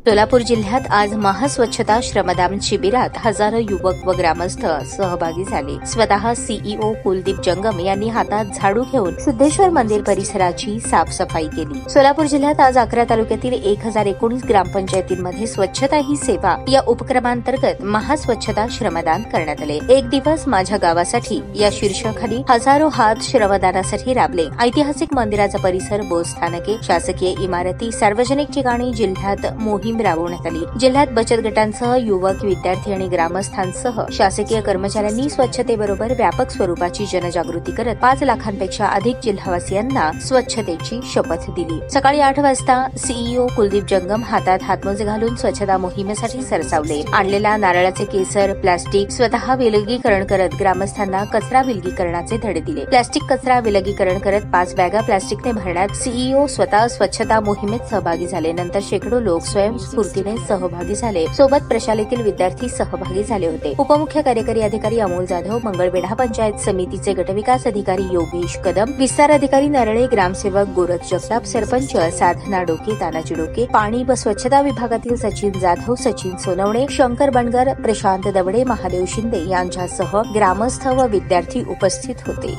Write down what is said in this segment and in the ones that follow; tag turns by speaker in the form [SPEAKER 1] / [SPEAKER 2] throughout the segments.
[SPEAKER 1] सोलापूर जिल्ह्यात आज महास्वच्छता श्रमदान शिबिरात हजारो युवक व ग्रामस्थ सहभागी झाले। स्वतः सीईओ कुलदीप जंगम यांनी हातात झाडू घेऊन सिद्धेश्वर मंदिर परिसराची साफसफाई केली। सोलापूर जिल्ह्यात आज 11 तालुक्यातील 1019 ग्रामपंचायतींमध्ये स्वच्छता ही सेवा या उपक्रमांतर्गत महास्वच्छता श्रमदान करण्यात आले। एक दिवस माझ्या गावासाठी या शीर्षकाखाली हजारो हात श्रमदानासाठी राबले। ऐतिहासिक मंदिराचा परिसर, बस स्थानके, शासकीय इमारती, सार्वजनिक ठिकाणी जिल्ह्यात मोहीम राबवण्यात आली। जिल्ह्यात बचत गटांसह युवक, विद्यार्थी आणि ग्रामस्थांसह शासकीय कर्मचाऱ्यांनी स्वच्छतेबरोबर व्यापक स्वरूपाची जनजागृती करत 5 लाखांपेक्षा अधिक जिल्हावासियांना स्वच्छतेची शपथ दिली। सकाळी 8 वाजता सीईओ कुलदीप जंगम हातात हातमोजे घालून स्वच्छता मोहिमेसाठी सरसावले। आणलेला नारळाचे केसर, प्लास्टिक स्वतः विलगीकरण करत ग्रामस्थांना कचरा विलगीकरणाचे धडे दिले। प्लास्टिक कचरा विलगीकरण करत 5 बॅगा प्लास्टिकने भरण्यात सीईओ स्वतः स्वच्छता मोहिमेत सहभागी झाले। नंतर शेकडो लोक स्वयंस्फूर्तीने सहभागी झाले। सोबत प्रशालेतील विद्यार्थी सहभागी झाले होते। उपमुख्य कार्यकारी अधिकारी अमोल जाधव, मंगळवेढा पंचायत समितीचे गटविकास अधिकारी योगेश कदम, विस्तार अधिकारी नरळे, ग्रामसेवक गोरख जगताप, सरपंच साधना डोके, तानाजी डोके, पाणी व स्वच्छता विभागातील सचिन जाधव, सचिन सोनवणे, शंकर बनगर, प्रशांत दवडे, महादेव शिंदे यांच्यासह ग्रामस्थ व विद्यार्थी उपस्थित होते।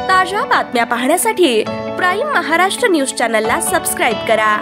[SPEAKER 2] ताज्या बातम्या पाहण्यासाठी प्राईम महाराष्ट्र न्यूज चॅनलला सबस्क्राईब करा।